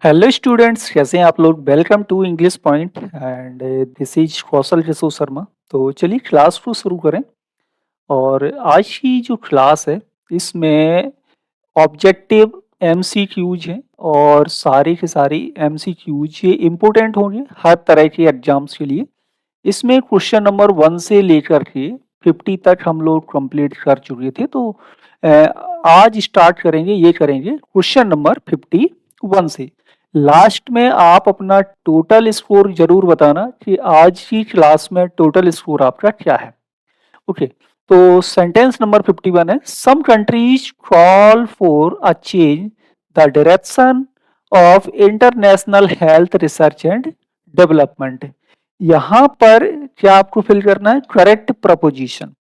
Hello students, कैसे हैं आप लोग। Welcome to English point and this is Kaushal Yashu Sharma. तो चलिए क्लास को शुरू करें। और आज की जो क्लास है इसमें ऑब्जेक्टिव एमसीक्यूज हैं और सारी की सारी एमसीक्यूज ये इम्पोर्टेंट होंगे हर तरह के एग्जाम्स के लिए। इसमें क्वेश्चन नंबर 1 से लेकर के 50 तक हम लोग कंप्लीट कर चुके थे। तो अ, आज स्टार्ट करेंगे, ये करेंगे क्वेश्चन नंबर 51 से। लास्ट में आप अपना टोटल स्कोर जरूर बताना कि आज की क्लास में टोटल स्कोर आपका क्या है। ओके, तो सेंटेंस नंबर 51 है, some countries call for a change the direction of international health research and development. यहां पर क्या आपको फिल करना है, करेक्ट प्रपोजिशन।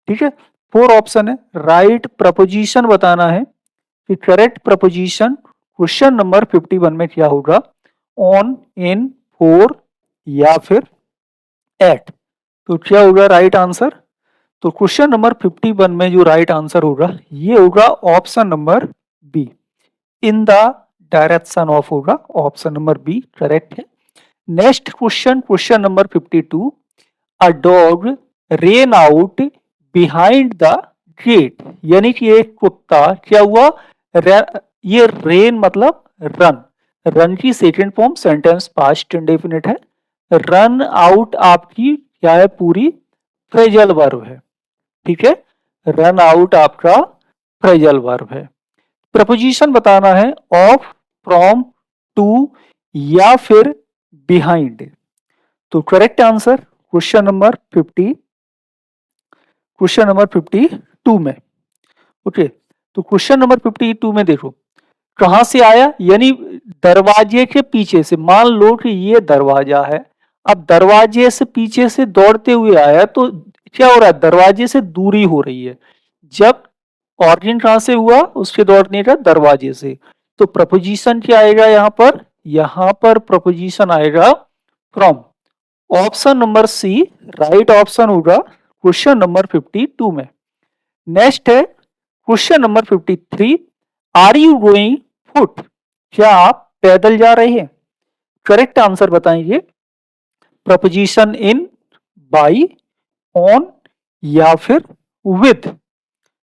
ठीक है, 4 ऑप्शन है, राइट प्रपोजिशन बताना है कि करेक्ट प्रपोजिशन क्वेश्चन नंबर 51 में क्या होगा, ऑन, इन, फॉर या फिर एट। तो क्या होगा राइट आंसर। तो क्वेश्चन नंबर 51 में जो राइट आंसर होगा ये होगा option number B, in the direction of होगा ऑप्शन नंबर बी करेक्ट है। Next question, question number 52, a dog ran out behind the gate. यानी कि एक कुत्ता क्या हुआ, ये रेन मतलब रन, रन की second form sentence past indefinite है। रन आउट आपकी क्या है, पूरी फ्रेजल वर्ब है। ठीक है, रन आउट आपका फ्रेजल वर्ब है। प्रपोजिशन बताना है ऑफ, फ्रॉम, टू या फिर बिहाइंड। तो correct answer question number 50, question number 52 में। ओके, तो क्वेश्चन नंबर 52 में देखो कहां से आया, यानी दरवाजे के पीछे से। मान लो कि ये दरवाजा है, अब दरवाजे से पीछे से दौड़ते हुए आया तो क्या हो रहा है, दरवाजे से दूरी हो रही है। जब ऑरिजिन कहां से हुआ, उसके दौड़ने का दरवाजे से। तो प्रपोजिशन क्या आएगा यहां पर प्रपोजिशन आएगा from. Option number C right option होगा क्वेश्चन नंबर 52 में। नेक्स्ट है question number 53, are you going foot. क्या आप पैदल जा रहे हैं। करेक्ट आंसर बताएंगे, प्रपोजिशन इन, बाई, ऑन या फिर विद।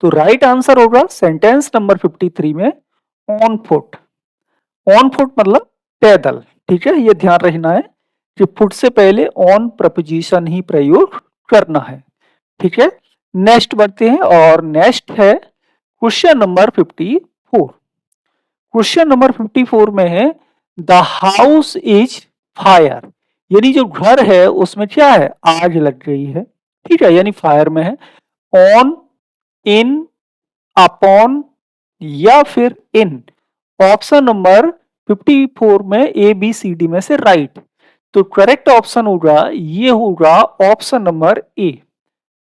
तो राइट आंसर होगा सेंटेंस नंबर 53 में ऑन फुट। ऑन फुट मतलब पैदल। ठीक है, ये ध्यान रखना है कि फुट से पहले ऑन प्रपोजिशन ही प्रयोग करना है। ठीक है, नेक्स्ट बढ़ते हैं और नेक्स्ट है क्वेश्चन नंबर 54। क्वेश्चन नंबर 54 में है, द हाउस इज फायर। यानी जो घर है उसमें क्या है, आग लग गई है। ठीक है, यानी फायर में है। ऑन, इन, अपॉन या फिर इन। ऑप्शन नंबर 54 में ए बी सी डी में से राइट। तो करेक्ट ऑप्शन होगा, ये होगा ऑप्शन नंबर ए।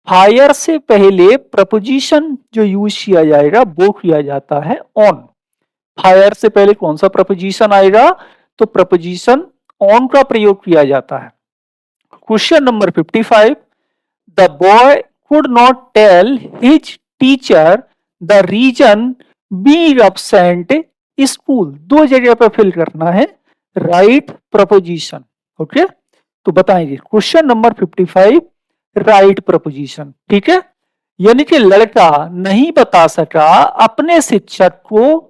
फायर से पहले प्रपोजिशन जो यूज किया जाएगा वो किया जाता है ऑन। फायर से पहले कौन सा प्रपोजिशन आएगा, तो प्रपोजिशन ऑन का प्रयोग किया जाता है। Question number 55, the boy could not tell his teacher the reason being absent school. दो जगह पर फिल करना है राइट प्रपोजिशन। ओके, तो बताएंगे क्वेश्चन नंबर 55 राइट प्रपोजिशन। ठीक है, यानी कि लड़का नहीं बता सका अपने शिक्षक को,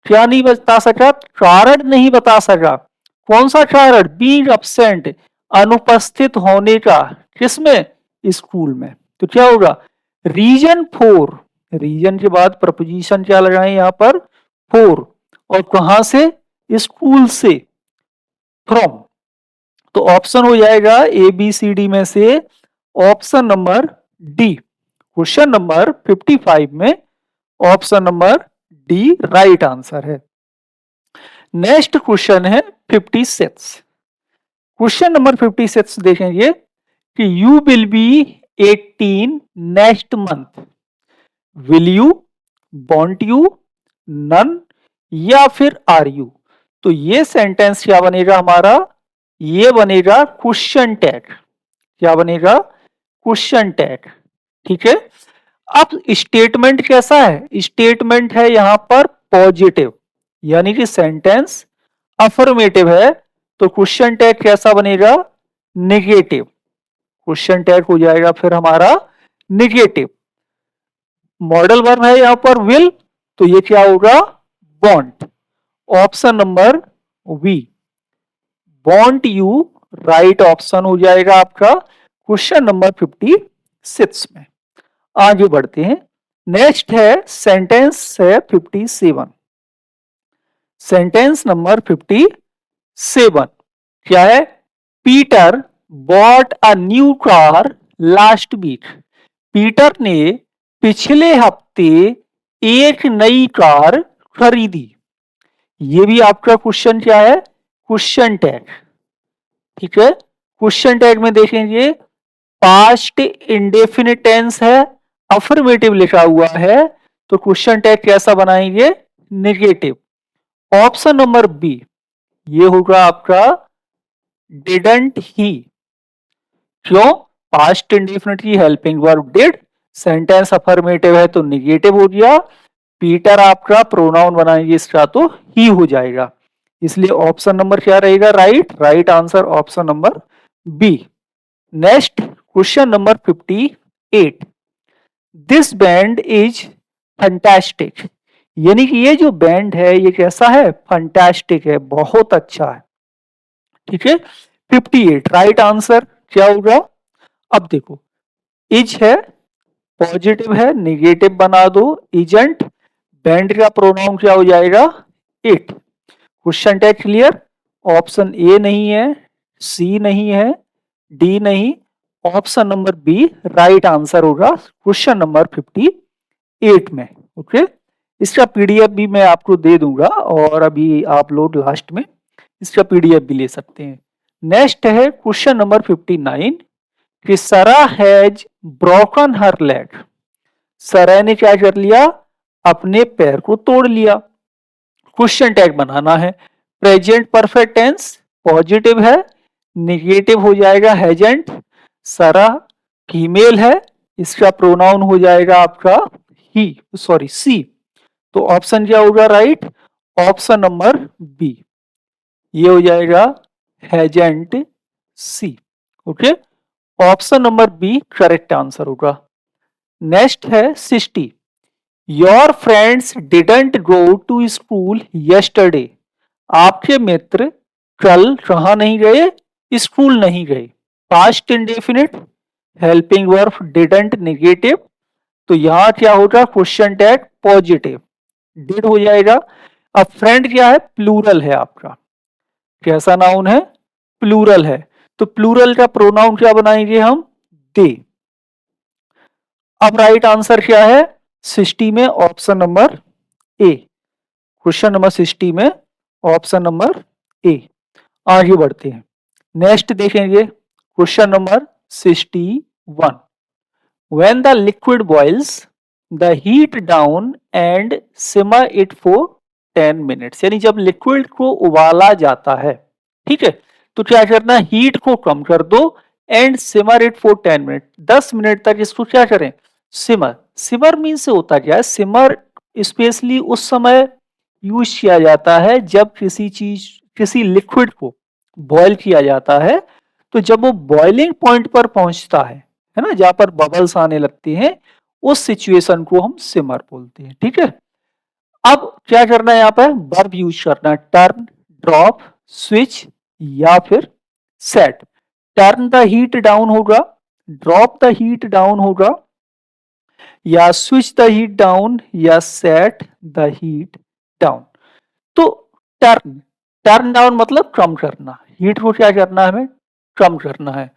क्या नहीं बता सका, कारण नहीं बता सका। कौन सा कारण, बीइंग absent, अनुपस्थित होने का, किसमें, स्कूल में। तो क्या होगा, रीजन फोर। रीजन के बाद प्रपोजिशन क्या लगाएं यहां पर, फोर, और कहां से, स्कूल से, फ्रॉम। तो ऑप्शन हो जाएगा ए बी सी डी में से option number D. Question number 55 में option number D right answer है। नेक्स्ट क्वेश्चन है 56। क्वेश्चन नंबर 56 देखेंगे कि you will be 18 next month. Will you, won't you, none या फिर आर यू। तो ये सेंटेंस क्या बनेगा हमारा, ये बनेगा क्वेश्चन टैग। क्या बनेगा, क्वेश्चन टैग। ठीक है, अब स्टेटमेंट कैसा है, स्टेटमेंट है यहां पर पॉजिटिव, यानी कि सेंटेंस अफर्मेटिव है तो क्वेश्चन टैग कैसा बनेगा? निगेटिव। क्वेश्चन टैग हो जाएगा फिर हमारा निगेटिव। मॉडल वर्ब है यहां पर विल, तो ये क्या होगा? Won't. Option number B, won't you, right option हो जाएगा आपका क्वेश्चन नंबर 56 में। आगे बढ़ते हैं। नेक्स्ट है सेंटेंस है 57। सेंटेंस नंबर 57 क्या है? Peter bought a new car last week. Peter ने पिछले हफ्ते एक नई कार खरीदी। ये भी आपका क्वेश्चन क्या है? Question tag. ठीक है, क्वेश्चन टैग में देखेंगे पास्ट इंडेफिनिट टेंस है, अफर्मेटिव लिखा हुआ है, तो क्वेश्चन टैग कैसा बनाएंगे? नेगेटिव। ऑप्शन नंबर बी, ये होगा आपका डिडंट ही। क्यों? पास्ट इंडेफिनिट की helping verb did, sentence affirmative है तो निगेटिव हो गया। पीटर आपका प्रोनाउन बनाएंगे इसका तो ही हो जाएगा, इसलिए ऑप्शन नंबर क्या रहेगा? Right. Right answer option number B. Next question number 58। This band is fantastic. यानी कि ये जो बैंड है ये कैसा है? फंटास्टिक है, बहुत अच्छा है। ठीक है, 58 राइट आंसर क्या होगा? अब देखो, इज है, पॉजिटिव है, निगेटिव बना दो, इजंट, बैंड का प्रोनाउन क्या हो जाएगा? It. Question tag clear. Option A नहीं है, सी नहीं है, डी नहीं, option number B right answer होगा क्वेश्चन नंबर 58 में। ओके, इसका पीडीएफ भी मैं आपको दे दूंगा और अभी आप लोग लास्ट में इसका पीडीएफ भी ले सकते हैं। नेक्स्ट है क्वेश्चन नंबर 59 कि सरा हैज ब्रोकन हर लेग। सरा ने क्या कर लिया? अपने पैर को तोड़ लिया। क्वेश्चन टैग बनाना है। प्रेजेंट परफेक्ट टेंस, पॉजिटिव है, निगेटिव हो जाएगा हैजेंट। सरा फीमेल है, इसका प्रोनाउन हो जाएगा आपका ही, सॉरी सी। तो ऑप्शन क्या होगा? राइट, ऑप्शन नंबर बी, ये हो जाएगा हैजेंट C. Okay, option number B correct answer होगा। नेक्स्ट है 60। Your friends didn't go to school yesterday. आपके मित्र कल कहा नहीं गए? स्कूल नहीं गए। Past indefinite, helping verb didn't negative, तो यहां क्या होगा? क्वेश्चन टैग पॉजिटिव, डिड हो जाएगा। अब फ्रेंड क्या है? प्लूरल है आपका। कैसा नाउन है? प्लूरल है, तो प्लूरल का प्रोनाउन क्या बनाएंगे हम? दे। अब राइट आंसर क्या है 60 में? Option number A. Question number 60 में ऑप्शन नंबर ए। आगे बढ़ते हैं। नेक्स्ट देखेंगे question number 61। When the liquid boils, the heat down and simmer it for 10 minutes। यानी जब लिक्विड को उबाला जाता है, ठीक है, तो क्या करना? हीट को कम कर दो and simmer it for 10 minute. 10 minute तक इसको क्या करें? सिमर। सिमर मीन से होता क्या है? सिमर स्पेशली उस समय यूज किया जाता है जब किसी लिक्विड को बॉयल किया जाता है, तो जब वो बॉइलिंग पॉइंट पर पहुंचता है ना, जहां पर बबल्स आने लगते हैं, उस सिचुएशन को हम सिमर बोलते हैं। ठीक है, अब क्या करना है? यहाँ पर वर्ब यूज करना है, टर्न, ड्रॉप, स्विच या फिर set. Turn the heat down होगा, ड्रॉप द हीट डाउन होगा, या स्विच द हीट डाउन, या सेट द हीट डाउन। तो टर्न, टर्न डाउन मतलब कम करना, हीट को क्या करना है? हमें कम करना है।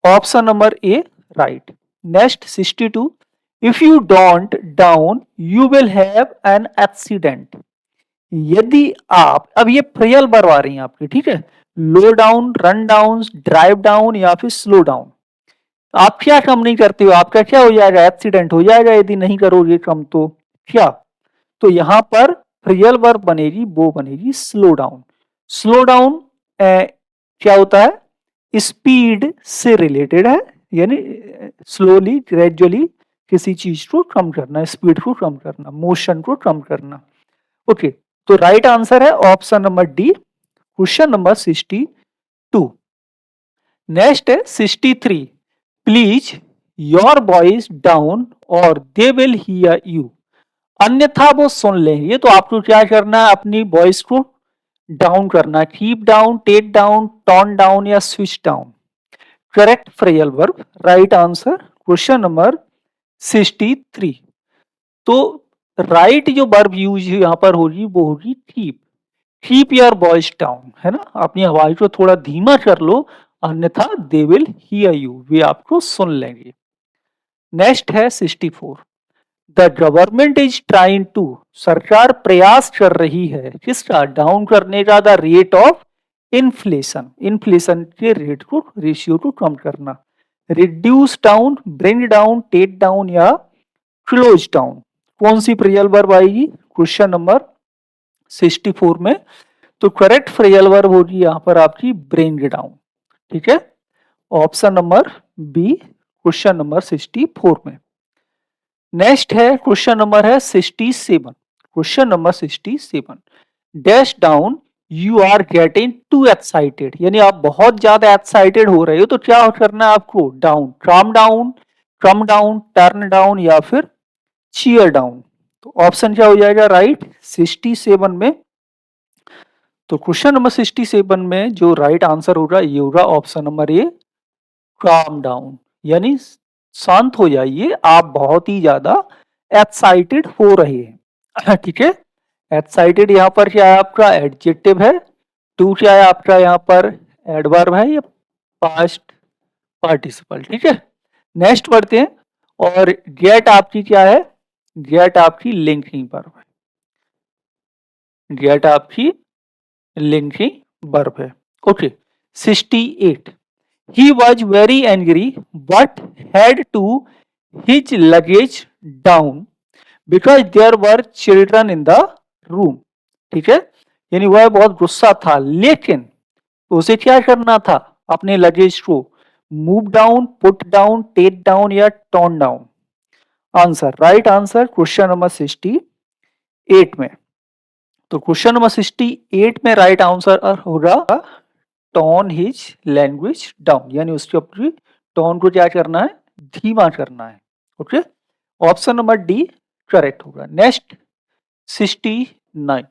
Option number A right. Next 62। If you don't down you will have an accident. यदि आप, अब ये प्रियल वर्ब आ रही है आपकी, ठीक है, low down, run down, drive down या फिर स्लो डाउन। आप क्या कम नहीं करते हो? आपका क्या हो जाएगा? एक्सीडेंट हो जाएगा यदि नहीं करोगे कम तो। क्या? तो यहां पर रियल वर्ब बनेगी, वो बनेगी स्लो डाउन। स्लो डाउन क्या होता है? स्पीड से रिलेटेड है, यानी स्लोली, ग्रेजुअली किसी चीज को कम करना, स्पीड को कम करना, मोशन को कम करना। ओके, तो राइट आंसर है option number D, question number 62। Next है 63। प्लीज योर वॉइस डाउन और दे विल हियर यू। अन्यथा वो सुन लेंगे। तो आपको क्या करना है, अपनी वॉइस को डाउन करना, keep down, take down, tone down या switch down. Correct phrasal verb, right answer question number 63। तो राइट जो वर्ब यूज यहां पर होगी वो होगी keep. Keep your voice down, है ना, अपनी आवाज को थोड़ा धीमा कर लो, अन्यथा दे विल हियर यू, वे आपको सुन लेंगे। नेक्स्ट है 64। The government is trying to, सरकार प्रयास कर रही है किसका, डाउन करने का, the rate of inflation, inflation के रेट को, रेशियो को कम करना। Reduce down, bring down, take down या क्लोज डाउन। कौन सी फ्रेजल वर्ब आएगी क्वेश्चन नंबर 64 में? तो करेक्ट फ्रेजल वर्ब होगी यहां पर आपकी ब्रिंग डाउन। ठीक है, option number B question number 64 में। नेक्स्ट है क्वेश्चन नंबर है 67। Question number 67। Dash down, you are getting too excited, यानी आप बहुत ज्यादा एक्साइटेड हो रहे हो, तो क्या करना है आपको, down, calm down, come down, turn down या फिर चीयर डाउन। तो ऑप्शन क्या हो जाएगा राइट 67 में? तो क्वेश्चन नंबर 67 में जो राइट आंसर होगा ये होगा option number A, calm down, यानी शांत हो जाइए, आप बहुत ही ज्यादा एक्साइटेड हो रहे हैं। ठीक है, एक्साइटेड यहाँ पर क्या है आपका एडजेक्टिव है, टू क्या है आपका यहाँ पर एडवर्ब है या पास्ट पार्टिसिपल। ठीक है, नेक्स्ट पढ़ते हैं। और गेट आपकी क्या है, गेट आपकी लिंकिंग वर्ब है, गेट आपकी लिंकिंग वर्ब है। Okay, 68। He was very angry but had to his luggage down because there were children in the room। ठीक है, यानी वह बहुत गुस्सा था, लेकिन उसे क्या करना था, अपने लगेज को move down, put down, take down या tone down. Answer, right answer question number 68 में। तो क्वेश्चन नंबर 68 में राइट आंसर होगा टोन हिज लैंग्वेज डाउन, यानी उसकी अपनी टोन को क्या करना है, धीमा करना है। Okay, option number D correct होगा। Next 69।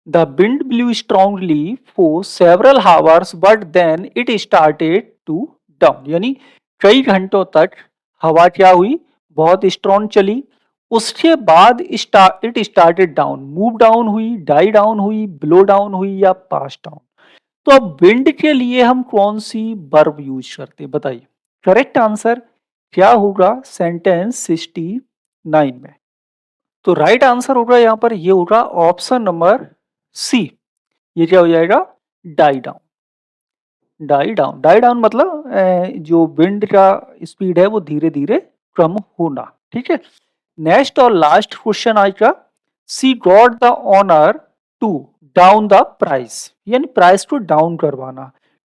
The wind blew strongly for several hours but then it started to down, यानी कई घंटों तक हवा क्या हुई, बहुत स्ट्रॉन्ग चली, उसके बाद it started down, move down हुई, डाई डाउन हुई, ब्लो डाउन हुई या पास डाउन। तो अब विंड के लिए हम कौन सी वर्ब यूज करते हैं बताइए। करेक्ट आंसर क्या होगा सेंटेंस 69 में? तो राइट आंसर होगा यहां पर, ये होगा ऑप्शन नंबर सी। ये क्या हो जाएगा, die down. Die down, die down मतलब जो विंड का स्पीड है वो धीरे धीरे कम होना। ठीक है, नेक्स्ट और लास्ट क्वेश्चन आएगा। She got the honour to down the price, यानी प्राइस को डाउन करवाना।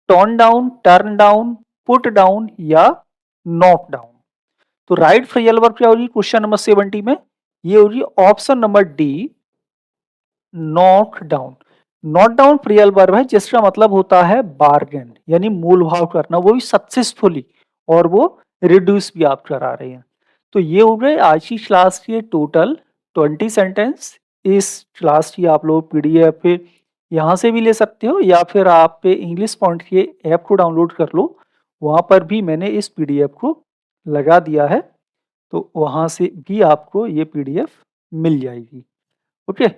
Tone down, turn down, put down या नॉक डाउन। तो राइट फ्रेजल वर्ब क्या होगी क्वेश्चन नंबर 70 में? ये होगी option number D, knock down. Not down phrasal verb है जिसका मतलब होता है बार्गेन, यानी मूल भाव करना, वो भी सक्सेसफुली, और वो रिड्यूस भी आप करा रहे हैं। तो ये हो गए आज की क्लास के टोटल 20 सेंटेंस। इस क्लास की आप लोग पीडीएफ पे यहाँ से भी ले सकते हो या फिर आप पे इंग्लिश पॉइंट के ऐप को डाउनलोड कर लो, वहाँ पर भी मैंने इस पीडीएफ को लगा दिया है, तो वहाँ से भी आपको ये पीडीएफ मिल जाएगी। ओके,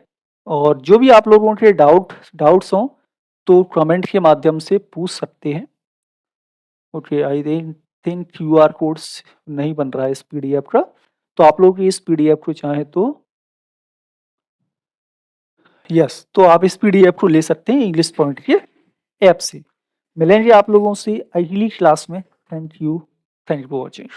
और जो भी आप लोगों के डाउट्स हों तो कमेंट के माध्यम से पूछ सकते हैं। Okay, I think QR codes नहीं बन रहा है इस पीडीएफ का, तो आप लोग इस पीडीएफ को चाहें तो यस, तो आप इस पीडीएफ को ले सकते हैं इंग्लिश पॉइंट के ऐप से। मिलेंगे आप लोगों से अगली क्लास में। Thank you for watching.